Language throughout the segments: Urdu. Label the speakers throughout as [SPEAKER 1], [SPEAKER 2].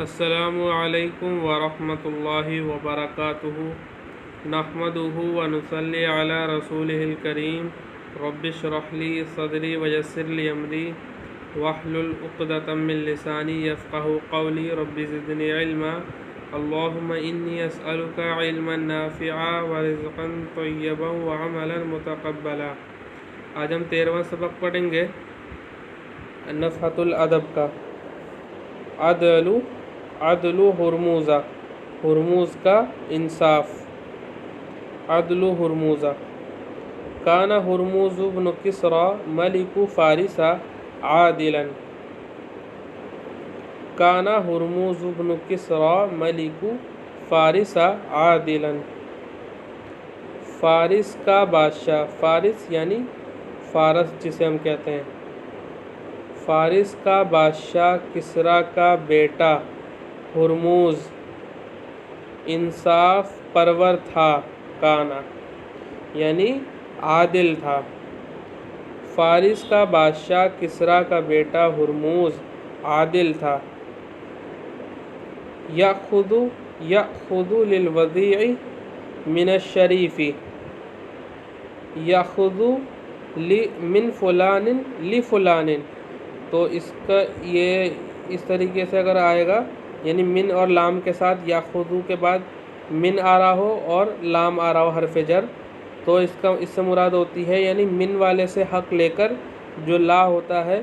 [SPEAKER 1] السلام علیکم ورحمۃ اللہ وبرکاتہ نحمدہ ونصلی علی رسولہ الکریم رب اشرح لی صدری ویسر لی امری واحلل عقدۃ من لسانی یفقہوا قولی رب زدنی علما اللہم انی اسألک علما نافعا ورزقا طیبا وعملا متقبلا۔ آج ہم 13واں سبق پڑھیں گے نفحۃ الادب کا۔ عدل ہرموزہ، ہرموز کا انصاف۔ عدل ہرموزہ، کان ہرموز بن کسریٰ ملک فارس عادلا۔ کان ہرموز بن کسریٰ ملک فارس عادلا۔ فارس کا بادشاہ، فارس یعنی فارس جسے ہم کہتے ہیں، فارس کا بادشاہ کسریٰ کا بیٹا ہرموز انصاف پرور تھا، کانا یعنی عادل تھا۔ فارس کا بادشاہ کسریٰ کا بیٹا ہرموز عادل تھا۔ یأخذ للوضیع من الشریف، یأخذ من فلان لفلان، تو اس کا یہ اس طریقے سے اگر آئے گا، یعنی من اور لام کے ساتھ یاخذو کے بعد من آ رہا ہو اور لام آ رہا ہو حرف جر، تو اس سے مراد ہوتی ہے یعنی من والے سے حق لے کر جو لا ہوتا ہے،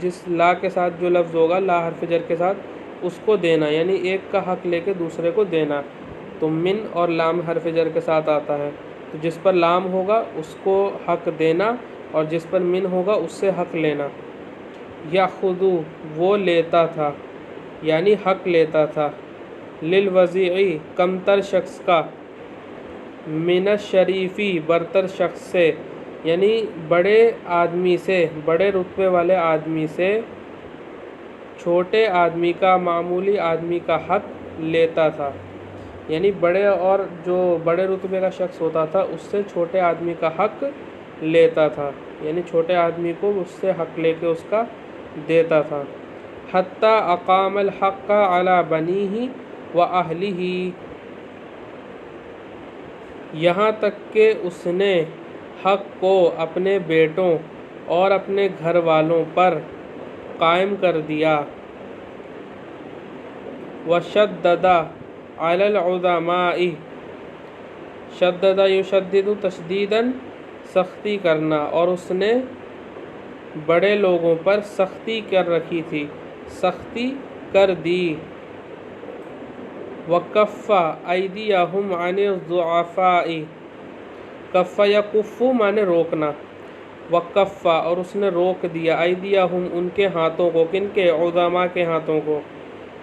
[SPEAKER 1] جس لا کے ساتھ جو لفظ ہوگا لا حرف جر کے ساتھ، اس کو دینا، یعنی ایک کا حق لے کے دوسرے کو دینا، تو من اور لام حرف جر کے ساتھ آتا ہے، تو جس پر لام ہوگا اس کو حق دینا اور جس پر من ہوگا اس سے حق لینا۔ یاخذو وہ لیتا تھا یعنی حق لیتا تھا، للوضیعی کمتر شخص کا، من الشریفی برتر شخص سے، یعنی بڑے آدمی سے، بڑے رتبے والے آدمی سے چھوٹے آدمی کا، معمولی آدمی کا حق لیتا تھا، یعنی بڑے اور جو بڑے رتبے کا شخص ہوتا تھا اس سے چھوٹے آدمی کا حق لیتا تھا، یعنی چھوٹے آدمی کو اس سے حق لے کے اس کا دیتا تھا۔ حتی اقام الحق علی بنیہ و اہلہ، یہاں تک کہ اس نے حق کو اپنے بیٹوں اور اپنے گھر والوں پر قائم کر دیا۔ وشدد علی العظماء، شدد یشدد تشدیدا سختی کرنا، اور اس نے بڑے لوگوں پر سختی کر رکھی تھی، سختی کر دی۔ وکف ایدیہم عن الضعفاء، کف یکف مانے روکنا، وکف اور اس نے روک دیا، ایدیہم ان کے ہاتھوں کو، کن کے؟ عظماء کے ہاتھوں کو،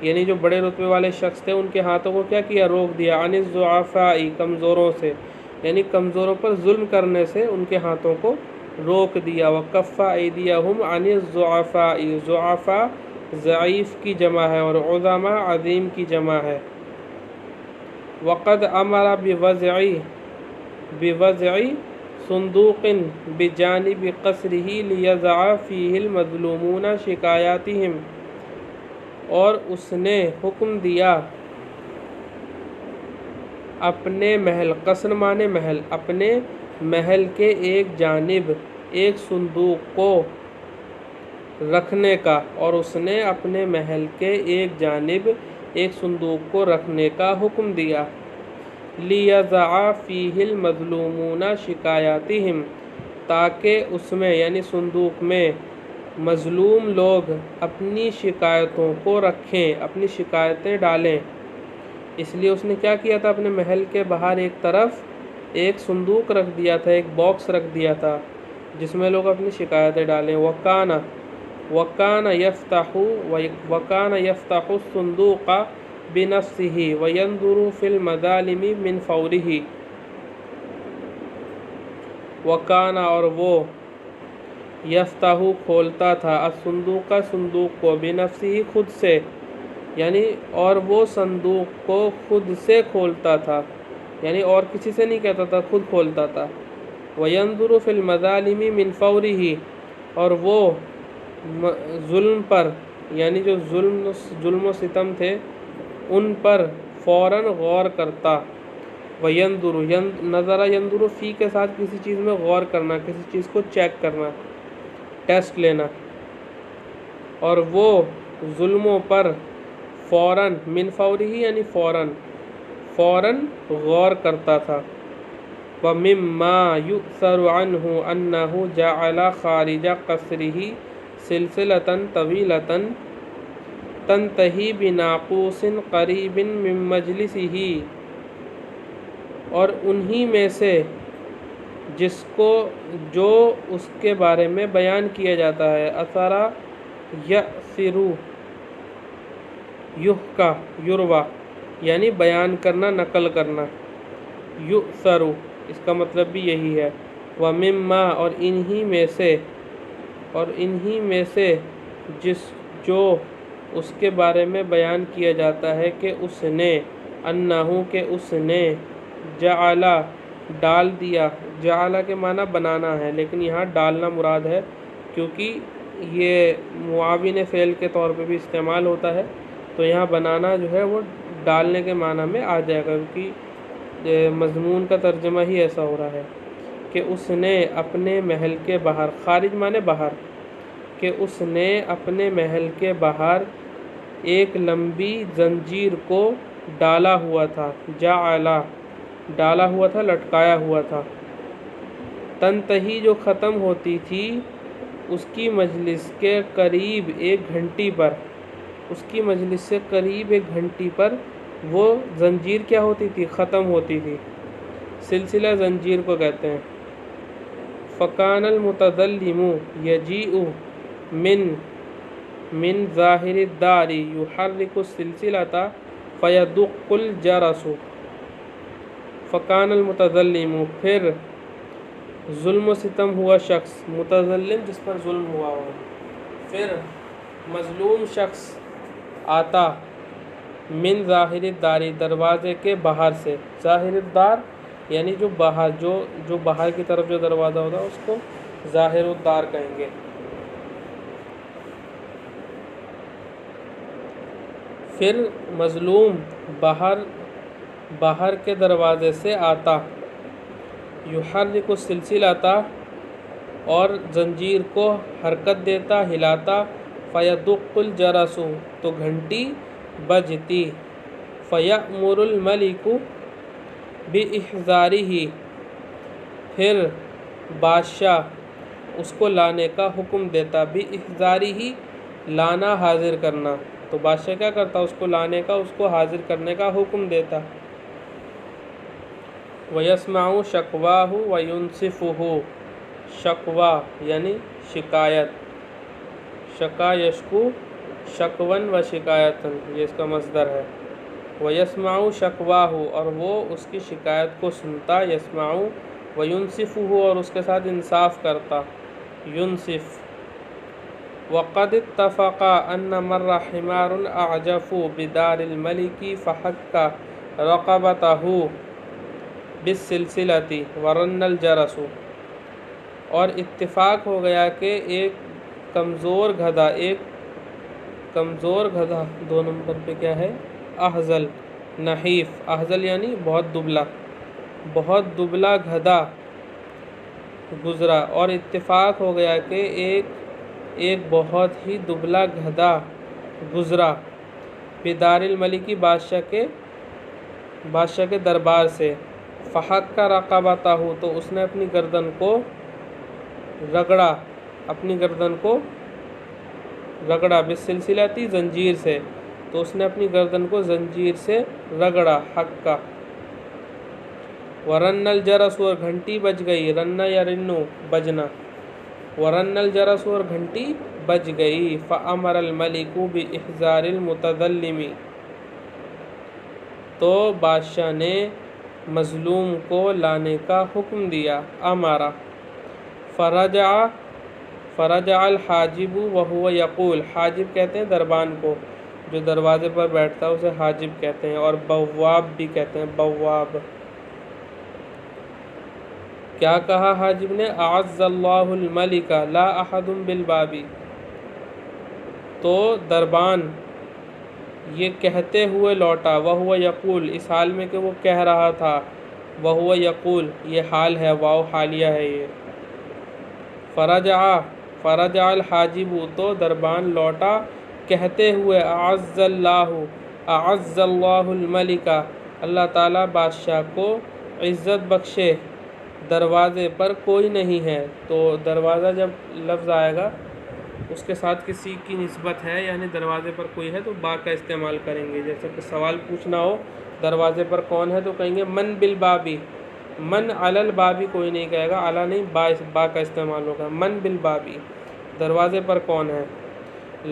[SPEAKER 1] یعنی جو بڑے رتبے والے شخص تھے ان کے ہاتھوں کو کیا کیا؟ روک دیا، عن الضعفاء کمزوروں سے، یعنی کمزوروں پر ظلم کرنے سے ان کے ہاتھوں کو روک دیا۔ وکف ایدیہم عن الضعفاء، ضعفاء ضعیف کی جمع ہے اور عظماء عظیم کی جمع ہے۔ وقد امر بوضع صندوق بجانب قصرہ لیضع فیہ المظلومون شکایاتہم، اور اس نے حکم دیا اپنے محل، قصر مانے محل، اپنے محل کے ایک جانب ایک صندوق کو رکھنے کا، اور اس نے اپنے محل کے ایک جانب ایک صندوق کو رکھنے کا حکم دیا۔ لیضع فیہ المظلومون شکایاتہم، تاکہ اس میں یعنی صندوق میں مظلوم لوگ اپنی شکایتوں کو رکھیں، اپنی شکایتیں ڈالیں۔ اس لیے اس نے کیا کیا تھا؟ اپنے محل کے باہر ایک طرف ایک صندوق رکھ دیا تھا، ایک باکس رکھ دیا تھا جس میں لوگ اپنی شکایتیں ڈالیں۔ وَكَانَ يَفْتَحُ الصُّندُوقَ بِنَفْسِهِ وَيَنْظُرُ فِي الْمَظَالِمِ مِنْ فَوْرِهِ، وَكَانَ اور وہ، یفتح کھولتا تھا، الصندوق صندوق کو، بنفسه خود سے، یعنی اور وہ صندوق کو خود سے کھولتا تھا، یعنی اور کسی سے نہیں کہتا تھا، خود کھولتا تھا۔ وَيَنْظُرُ فِي الْمَظَالِمِ مِنْ فَوْرِهِ، اور وہ ظلم پر یعنی جو ظلم و ستم تھے ان پر فوراً غور کرتا. وَيَنْظُرُ نظرہ ينظر فی کے ساتھ کسی چیز میں غور کرنا، کسی چیز کو چیک کرنا، ٹیسٹ لینا. اور وہ ظلموں پر فوراً من فوری ہی یعنی فوراً غور کرتا تھا. وَمِمَّا يُؤْثَرُ عَنْهُ أَنَّهُ جَعَلَ خَارِجَ قَصْرِهِ سِلْسِلَةً طَوِيلَةً تَنْتَهِي بِنَاقُوسٍ قَرِيبٍ مِّن مَجْلِسِهِ. اور انہی میں سے جو اس کے بارے میں بیان کیا جاتا ہے اثرا یأثرو یحکا یروا یعنی بیان کرنا، نقل کرنا. یؤثرو اس کا مطلب بھی یہی ہے. وَمِمَّا اور انہی میں سے جو اس کے بارے میں بیان کیا جاتا ہے کہ اس نے انہو کہ اس نے جعلا ڈال دیا. جعلا کے معنی بنانا ہے لیکن یہاں ڈالنا مراد ہے کیونکہ یہ معاون فعل کے طور پہ بھی استعمال ہوتا ہے، تو یہاں بنانا جو ہے وہ ڈالنے کے معنی میں آ جائے گا کیونکہ مضمون کا ترجمہ ہی ایسا ہو رہا ہے کہ اس نے اپنے محل کے باہر، خارج معنی باہر، کہ اس نے اپنے محل کے باہر ایک لمبی زنجیر کو ڈالا ہوا تھا. جعلا ڈالا ہوا تھا، لٹکایا ہوا تھا. تنتہی جو ختم ہوتی تھی اس کی مجلس کے قریب ایک گھنٹی پر، اس کی مجلس سے قریب ایک گھنٹی پر وہ زنجیر کیا ہوتی تھی؟ ختم ہوتی تھی. سلسلہ زنجیر کو کہتے ہیں. فَكَانَ الْمُتَظَلِّمُ يَجِيءُ من ظاہر الدار يحرك السلسلة فيدق الجرس. فَكَانَ الْمُتَظَلِّمُ پھر ظلم و ستم ہوا شخص، متظلم جس پر ظلم ہوا ہو، پھر مظلوم شخص آتا من ظاہر الدار دروازے کے باہر سے. ظاہر الدار یعنی جو باہر کی طرف جو دروازہ ہوتا ہے اس کو ظاہر الدار کہیں گے. پھر مظلوم باہر کے دروازے سے آتا، یحرک السلسلۃ اور زنجیر کو حرکت دیتا، ہلاتا، فیدق الجرس تو گھنٹی بجتی، فیأمر الملک باحضارہ پھر بادشاہ اس کو لانے کا حکم دیتا. باحضارہ لانا، حاضر کرنا، تو بادشاہ کیا کرتا؟ اس کو لانے کا، اس کو حاضر کرنے کا حکم دیتا. وَيَسْمَعُ شَكْوَاهُ وَيُنْصِفُهُ شکوہ یعنی شکایت، شکا یشکو شکون و شکایتن، یہ اس کا مصدر ہے. وَيَسْمَعُ شَكْوَاهُ اور وہ اس کی شکایت کو سنتا. يَسْمَعُ وَيُنْصِفُهُ اور اس کے ساتھ انصاف کرتا، يُنْصِف. وَقَدْ اتَّفَقَ أَنَّ مَرَّ حِمَارٌ أَعْجَفُ بِدَارِ الْمَلِكِ فَحَكَّ رَقَبَتَهُ بِالسِّلْسِلَةِ وَرَنَّ الْجَرَسُ اور اتفاق ہو گیا کہ ایک کمزور گدھا 2 نمبر پہ کیا ہے؟ احزل، نحیف، احزل یعنی بہت دبلا گدھا گزرا. اور اتفاق ہو گیا کہ ایک بہت ہی دبلا گدھا گزرا بدار الملکی بادشاہ کے دربار سے. فحق رقبتہ تو اس نے اپنی گردن کو رگڑا بالسلسلۃ زنجیر سے، تو اس نے اپنی گردن کو زنجیر سے رگڑا، حق کا. ورن الجرس اور گھنٹی بج گئی، رن یا رنو بجنا، ورن الجرس اور گھنٹی بج گئی. فامر الملک باحضار المتظلم تو بادشاہ نے مظلوم کو لانے کا حکم دیا. امارا فرجع الحاجب وهو یقول، حاجب کہتے ہیں دربان کو، جو دروازے پر بیٹھتا ہے اسے حاجب کہتے ہیں، اور بواب بھی کہتے ہیں، بواب. کیا کہا حاجب نے؟ اعز اللہ الملک لا احد بالباب تو دربان یہ کہتے ہوئے لوٹا، وہو یقول، اس حال میں کہ وہ کہہ رہا تھا، وہو یقول یہ حال ہے، واو حالیہ ہے یہ۔ فرجع الحاجب، تو دربان لوٹا کہتے ہوئے، اعز اللہ الملک، اللہ تعالیٰ بادشاہ کو عزت بخشے، دروازے پر کوئی نہیں ہے۔ تو دروازہ جب لفظ آئے گا اس کے ساتھ کسی کی نسبت ہے، یعنی دروازے پر کوئی ہے، تو با کا استعمال کریں گے۔ جیسے کہ سوال پوچھنا ہو دروازے پر کون ہے تو کہیں گے من بالبابی، من علی البابی کوئی نہیں کہے گا، علی نہیں، با کا استعمال ہوگا، من بالبابی دروازے پر کون ہے۔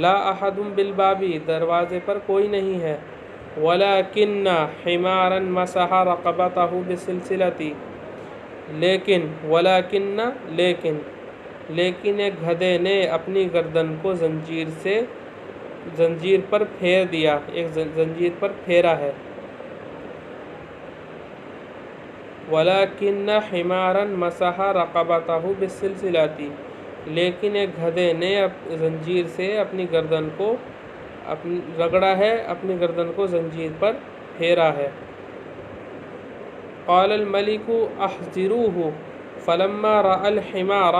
[SPEAKER 1] لا احد بالبابی دروازے پر کوئی نہیں ہے۔ ولکن حمارا مسح رقبتہ بسلسلۃ، لیکن ایک گدھے نے اپنی گردن کو زنجیر پر پھیر دیا، ایک زنجیر پر پھیرا ہے۔ وَلَكِنَّ حِمَارًا مَسَحَ رَقَبَتَهُ بِالسِّلْسِلَةِ، لیکن ایک گدھے نے زنجیر سے اپنی گردن کو رگڑا ہے، اپنی گردن کو زنجیر پر پھیرا ہے۔ قال الملك احذروه فلما رأى الحمار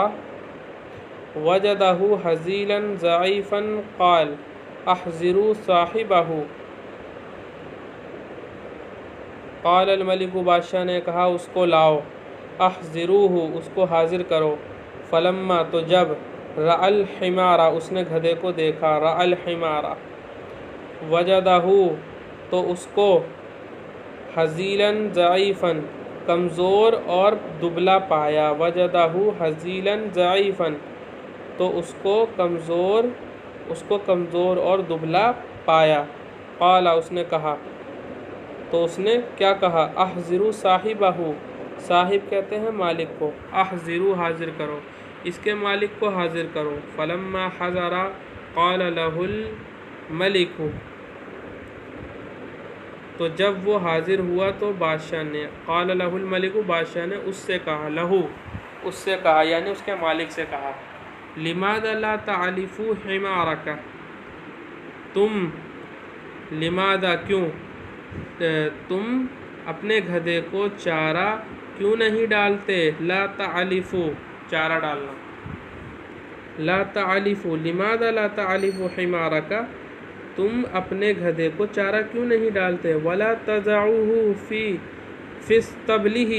[SPEAKER 1] وجده هزيلا ضعيفا قال احذروا صاحبه۔ قال الملک، بادشاہ نے کہا اس کو لاؤ، احذروہ اس کو حاضر کرو، فلما تو جب، رأى الحمار اس نے گدھے کو دیکھا، رأى الحمار، وجدہ تو اس کو، ہزیلا ضعیفا کمزور اور دبلا پایا، وجدہ ہزیلا ضعیفا تو اس کو کمزور اور دبلا پایا۔ قال اس نے کہا، تو اس نے کیا کہا، احذروا صاحبہ، صاحب کہتے ہیں مالک کو، احذروا حاضر کرو، اس کے مالک کو حاضر کرو۔ فلما حضر قال له الملک، تو جب وہ حاضر ہوا تو بادشاہ نے، قال له الملک بادشاہ نے اس سے کہا، اس سے کہا یعنی اس کے مالک سے کہا، لماذا لا تعلف حمارک، تم لماذا کیوں، تم اپنے گدھے کو چارہ کیوں نہیں ڈالتے، لا تعلف چارہ ڈالنا، لا تعلف لماذا لا تعلف حمارک، تم اپنے گدھے کو چارہ کیوں نہیں ڈالتے، ولا تضعوه فی استبلہ،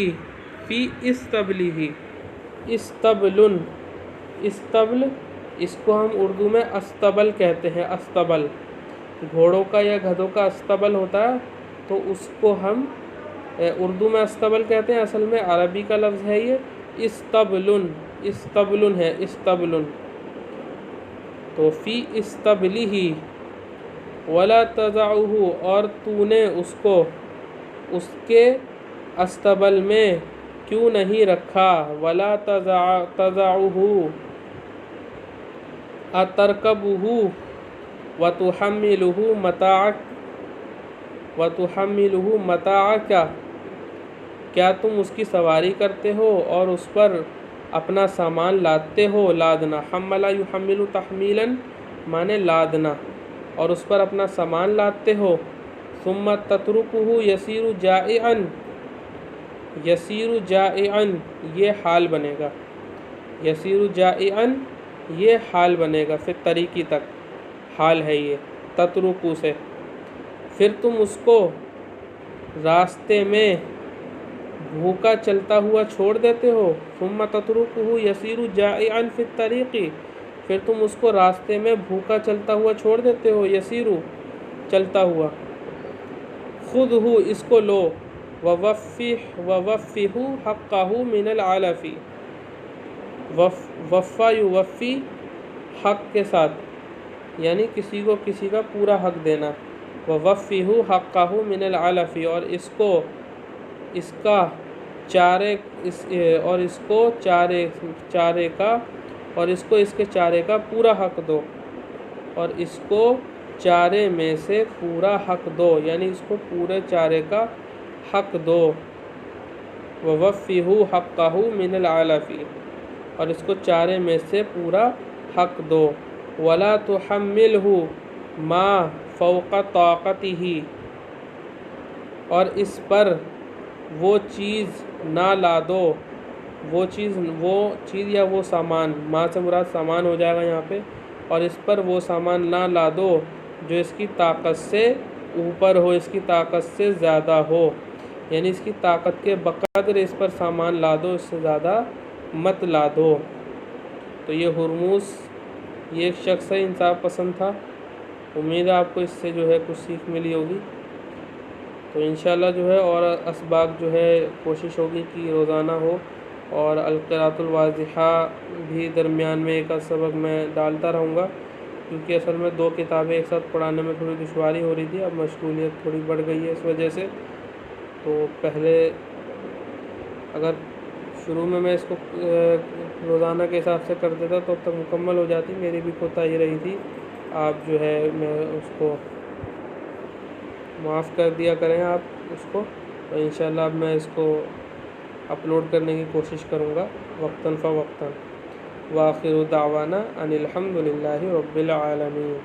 [SPEAKER 1] فی استبلہ، استبل اس کو ہم اردو میں استبل کہتے ہیں، استبل گھوڑوں کا یا گدھوں کا استبل ہوتا ہے، تو اس کو ہم اردو میں استبل کہتے ہیں، اصل میں عربی کا لفظ ہے یہ استبلن ہے، استبلن، تو فی استبلہ، ولا تضعوہ اور تو نے اس کو اس کے استبل میں کیوں نہیں رکھا، ولا تضعوہ اترکبہ وتحملہ متاعک، کیا تم اس کی سواری کرتے ہو اور اس پر اپنا سامان لادتے ہو، لادنا، حمل یحمل تحمیلا مانے لادنا، اور اس پر اپنا سامان لادتے ہو، ثم تترکہ یسیر جائعا، یسیر جائعا یہ حال بنے گا، یسیر جائعا یہ حال بنے گا، پھر طریقی تک حال ہے یہ تترکو سے، پھر تم اس کو راستے میں بھوکا چلتا ہوا چھوڑ دیتے ہو، ثم تترکہ یسیر جائعا فی الطریق، پھر تم اس کو راستے میں بھوکا چلتا ہوا چھوڑ دیتے ہو، یسیر چلتا ہوا، خذہ اس کو لو، ووفہ حقہ من العلف، وفا یوفی حق کے ساتھ یعنی کسی کو کسی کا پورا حق دینا، ووفہ حقہ من العلف اور اس کو اس کا چارے اور اس کو چارے کا اور اس کو اس کے چارے کا پورا حق دو، اور اس کو چارے میں سے پورا حق دو یعنی اس کو پورے چارے کا حق دو، ووفہ حقہ من العلف اور اس کو چارے میں سے پورا حق دو، ولا تحملہ ما فوق طاقتہ، اور اس پر وہ چیز نہ لا دو، وہ چیز یا وہ سامان، ما سے مراد سامان ہو جائے گا یہاں پہ، اور اس پر وہ سامان نہ لا دو جو اس کی طاقت سے اوپر ہو، اس کی طاقت سے زیادہ ہو، یعنی اس کی طاقت کے بقدر اس پر سامان لا دو، اس سے زیادہ مت لا دو۔ تو یہ ہرمز یہ ایک شخص ہے، انصاف پسند تھا، امید ہے آپ کو اس سے جو ہے کچھ سیکھ ملی ہوگی۔ تو انشاءاللہ جو ہے اور اسباق جو ہے کوشش ہوگی کہ روزانہ ہو، اور القراءۃ الواضحہ بھی درمیان میں ایک سبق میں ڈالتا رہوں گا، کیونکہ اصل میں 2 کتابیں ایک ساتھ پڑھانے میں تھوڑی دشواری ہو رہی تھی، اب مشغولیت تھوڑی بڑھ گئی ہے اس وجہ سے۔ تو پہلے اگر شروع میں اس کو روزانہ کے حساب سے کر دیتا تو اب تک مکمل ہو جاتی، میری بھی کوتاہی رہی تھی، آپ جو ہے میں اس کو معاف کر دیا کریں آپ اس کو۔ تو انشاءاللہ اب میں اس کو اپلوڈ کرنے کی کوشش کروں گا وقتاً فوقتاً۔ وآخر دعوانا ان الحمد للہ رب العالمین۔